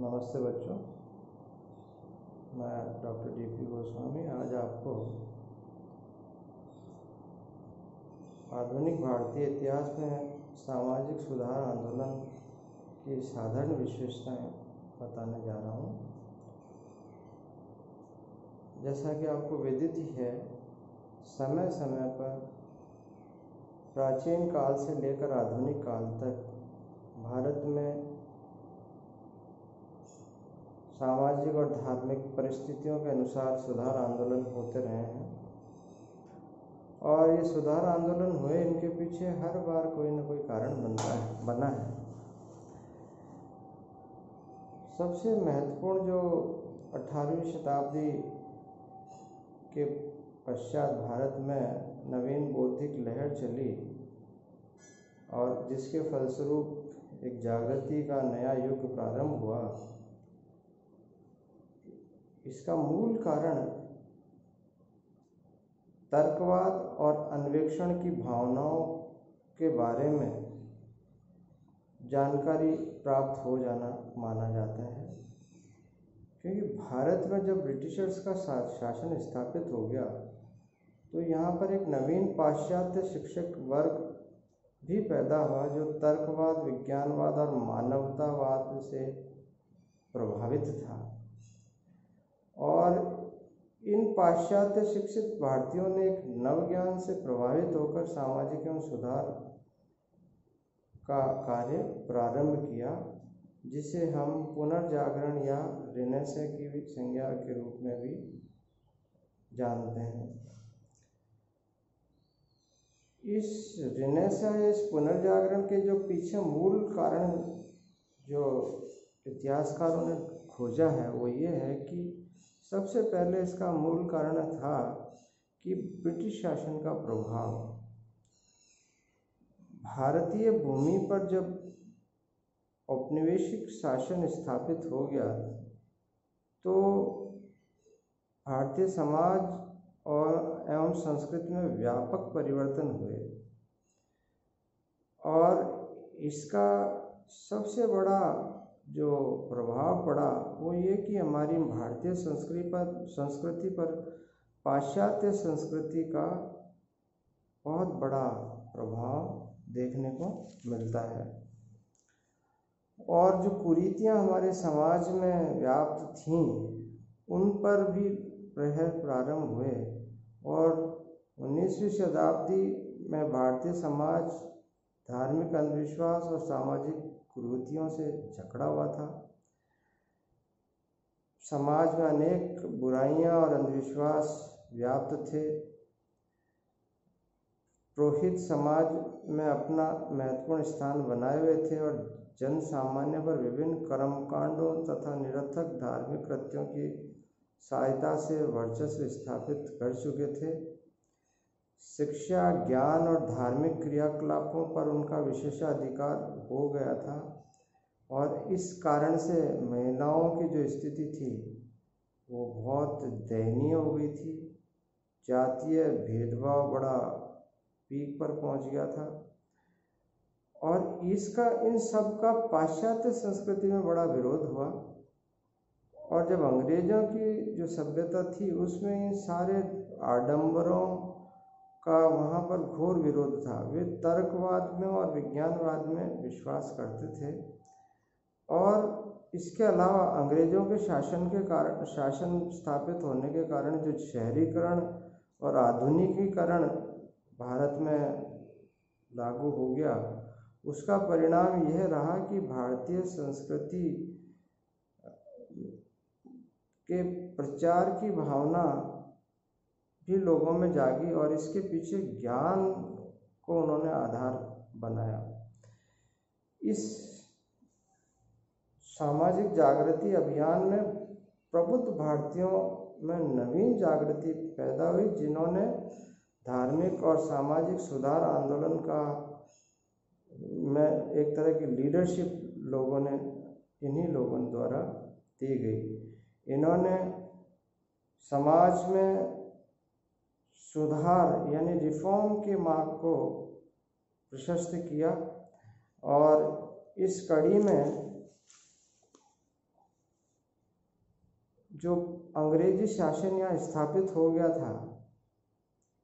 नमस्ते बच्चों, मैं डॉक्टर DP गोस्वामी आज आपको आधुनिक भारतीय इतिहास में सामाजिक सुधार आंदोलन की साधारण विशेषताएं बताने जा रहा हूं। जैसा कि आपको विदित ही है, समय समय पर प्राचीन काल से लेकर आधुनिक काल तक भारत में सामाजिक और धार्मिक परिस्थितियों के अनुसार सुधार आंदोलन होते रहे हैं और ये सुधार आंदोलन हुए, इनके पीछे हर बार कोई न कोई कारण बना है। सबसे महत्वपूर्ण जो 18वीं शताब्दी के पश्चात भारत में नवीन बौद्धिक लहर चली और जिसके फलस्वरूप एक जागृति का नया युग प्रारंभ हुआ, इसका मूल कारण तर्कवाद और अन्वेषण की भावनाओं के बारे में जानकारी प्राप्त हो जाना माना जाता है। क्योंकि भारत में जब ब्रिटिशर्स का शासन स्थापित हो गया तो यहाँ पर एक नवीन पाश्चात्य शिक्षक वर्ग भी पैदा हुआ जो तर्कवाद, विज्ञानवाद और मानवतावाद से प्रभावित था। और इन पाश्चात्य शिक्षित भारतीयों ने एक नवज्ञान से प्रभावित होकर सामाजिक एवं सुधार का कार्य प्रारंभ किया, जिसे हम पुनर्जागरण या रिनेसेंस की भी संज्ञा के रूप में भी जानते हैं। इस रिनेसेंस, इस पुनर्जागरण के जो पीछे मूल कारण जो इतिहासकारों ने खोजा है वो ये है कि सबसे पहले इसका मूल कारण था कि ब्रिटिश शासन का प्रभाव भारतीय भूमि पर जब औपनिवेशिक शासन स्थापित हो गया तो भारतीय समाज और एवं संस्कृति में व्यापक परिवर्तन हुए और इसका सबसे बड़ा जो प्रभाव पड़ा वो ये कि हमारी भारतीय संस्कृति पर पाश्चात्य संस्कृति का बहुत बड़ा प्रभाव देखने को मिलता है। और जो कुरीतियाँ हमारे समाज में व्याप्त थीं उन पर भी प्रहर प्रारंभ हुए और 19वीं शताब्दी में भारतीय समाज धार्मिक अंधविश्वास और सामाजिक कुरीतियों से जकड़ा हुआ था। समाज में अनेक बुराइयां और अंधविश्वास व्याप्त थे। पुरोहित समाज में अपना महत्वपूर्ण स्थान बनाए हुए थे और जन सामान्य पर विभिन्न कर्मकांडों तथा निरर्थक धार्मिक कृत्यों की सहायता से वर्चस्व स्थापित कर चुके थे। शिक्षा, ज्ञान और धार्मिक क्रियाकलापों पर उनका विशेषाधिकार हो गया था और इस कारण से महिलाओं की जो स्थिति थी वो बहुत दयनीय हो गई थी। जातीय भेदभाव बड़ा पीक पर पहुंच गया था और इन सब का पाश्चात्य संस्कृति में बड़ा विरोध हुआ। और जब अंग्रेजों की जो सभ्यता थी उसमें इन सारे आडंबरों का वहाँ पर घोर विरोध था। वे तर्कवाद में और विज्ञानवाद में विश्वास करते थे और इसके अलावा अंग्रेजों के शासन स्थापित होने के कारण जो शहरीकरण और आधुनिकीकरण भारत में लागू हो गया, उसका परिणाम यह रहा कि भारतीय संस्कृति के प्रचार की भावना भी लोगों में जागी और इसके पीछे ज्ञान को उन्होंने आधार बनाया। इस सामाजिक जागृति अभियान में प्रबुद्ध भारतीयों में नवीन जागृति पैदा हुई, जिन्होंने धार्मिक और सामाजिक सुधार आंदोलन का में एक तरह की लीडरशिप इन्हीं लोगों द्वारा दी गई। इन्होंने समाज में सुधार यानी रिफॉर्म के मार्ग को प्रशस्त किया और इस कड़ी में जो अंग्रेजी शासन यहाँ स्थापित हो गया था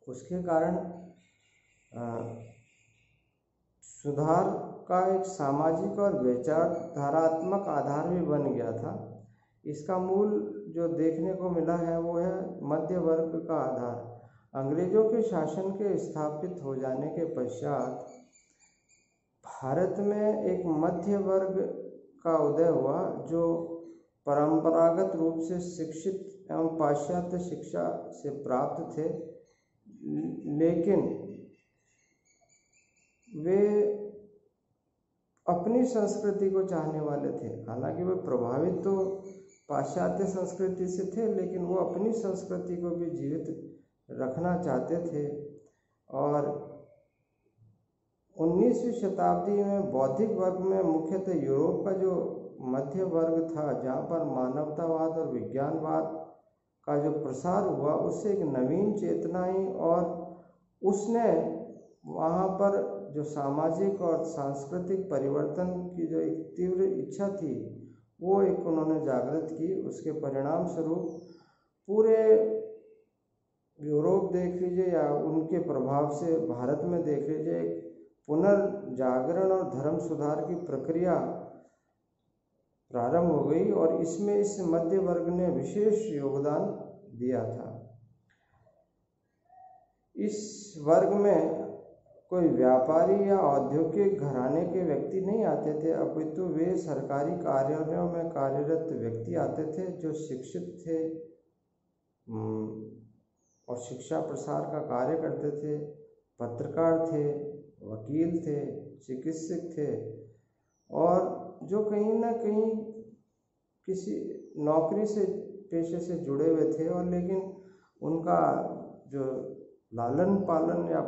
उसके कारण सुधार का एक सामाजिक और विचारधारात्मक आधार भी बन गया था। इसका मूल जो देखने को मिला है वो है मध्य वर्ग का आधार। अंग्रेजों के शासन के स्थापित हो जाने के पश्चात भारत में एक मध्य वर्ग का उदय हुआ जो परंपरागत रूप से शिक्षित एवं पाश्चात्य शिक्षा से प्राप्त थे, लेकिन वे अपनी संस्कृति को चाहने वाले थे। हालांकि वे प्रभावित तो पाश्चात्य संस्कृति से थे, लेकिन वो अपनी संस्कृति को भी जीवित रखना चाहते थे। और 19वीं शताब्दी में बौद्धिक वर्ग में मुख्यतः यूरोप का जो मध्य वर्ग था, जहाँ पर मानवतावाद और विज्ञानवाद का जो प्रसार हुआ, उससे एक नवीन चेतना आई और उसने वहाँ पर जो सामाजिक और सांस्कृतिक परिवर्तन की जो एक तीव्र इच्छा थी वो एक उन्होंने जागृत की। उसके परिणाम स्वरूप पूरे यूरोप देख लीजिए या उनके प्रभाव से भारत में देख लीजिए, एक पुनर्जागरण और धर्म सुधार की प्रक्रिया प्रारंभ हो गई और इसमें इस मध्य वर्ग ने विशेष योगदान दिया था। इस वर्ग में कोई व्यापारी या औद्योगिक घराने के व्यक्ति नहीं आते थे, अपितु वे सरकारी कार्यालयों में कार्यरत व्यक्ति आते थे जो शिक्षित थे और शिक्षा प्रसार का कार्य करते थे, पत्रकार थे, वकील थे, चिकित्सक थे और जो कहीं ना कहीं किसी नौकरी से पेशे से जुड़े हुए थे और लेकिन उनका जो लालन पालन या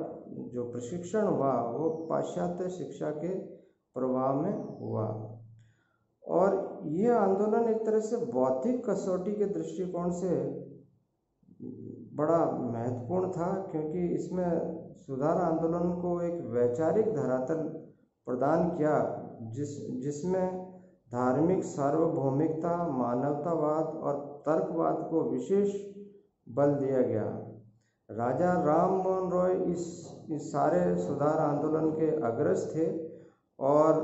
जो प्रशिक्षण हुआ वो पाश्चात्य शिक्षा के प्रभाव में हुआ। और यह आंदोलन एक तरह से बौद्धिक कसौटी के दृष्टिकोण से बड़ा महत्वपूर्ण था, क्योंकि इसमें सुधार आंदोलन को एक वैचारिक धरातल प्रदान किया जिसमें धार्मिक सार्वभौमिकता, मानवतावाद और तर्कवाद को विशेष बल दिया गया। राजा राम मोहन रॉय इस सारे सुधार आंदोलन के अग्रज थे और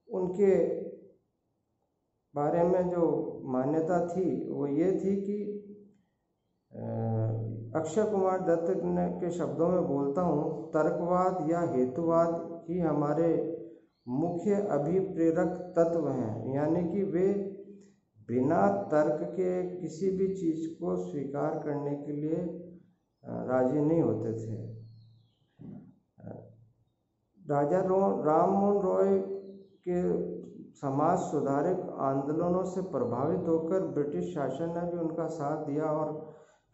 उनके बारे में जो मान्यता थी वो ये थी कि अक्षय कुमार दत्त के शब्दों में बोलता हूँ, तर्कवाद या हेतुवाद ही हमारे मुख्य अभिप्रेरक तत्व हैं, यानी कि वे बिना तर्क के किसी भी चीज़ को स्वीकार करने के लिए राजी नहीं होते थे। राजा राम मोहन रॉय के समाज सुधारक आंदोलनों से प्रभावित होकर ब्रिटिश शासन ने भी उनका साथ दिया और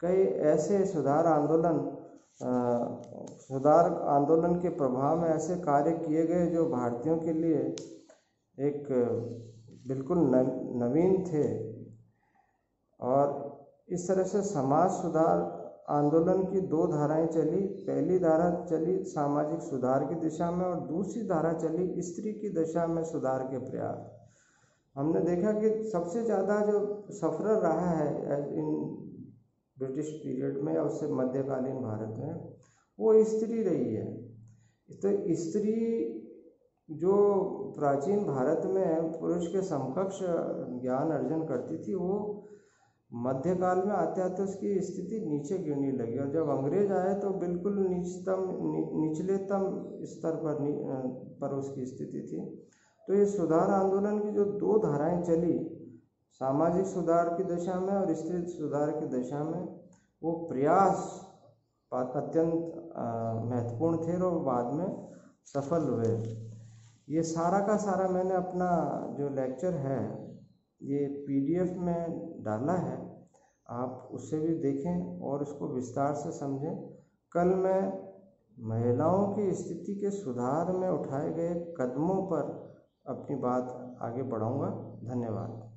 कई ऐसे सुधार आंदोलन के प्रभाव में ऐसे कार्य किए गए जो भारतीयों के लिए एक बिल्कुल नवीन थे। और इस तरह से समाज सुधार आंदोलन की दो धाराएं चली। पहली धारा चली सामाजिक सुधार की दिशा में और दूसरी धारा चली स्त्री की दिशा में सुधार के प्रयास। हमने देखा कि सबसे ज़्यादा जो सफर रहा है इन ब्रिटिश पीरियड में या उससे मध्यकालीन भारत में वो स्त्री रही है। तो स्त्री जो प्राचीन भारत में पुरुष के समकक्ष ज्ञान अर्जन करती थी, वो मध्यकाल में आते आते उसकी स्थिति नीचे गिरने लगी और जब अंग्रेज आए तो बिल्कुल निचलेतम स्तर पर उसकी स्थिति थी। तो ये सुधार आंदोलन की जो दो धाराएं चली, सामाजिक सुधार की दिशा में और स्त्री सुधार की दिशा में, वो प्रयास अत्यंत महत्वपूर्ण थे और बाद में सफल हुए। ये सारा का सारा मैंने अपना जो लेक्चर है ये PDF में डाला है, आप उसे भी देखें और उसको विस्तार से समझें। कल मैं महिलाओं की स्थिति के सुधार में उठाए गए कदमों पर अपनी बात आगे बढ़ाऊंगा। धन्यवाद।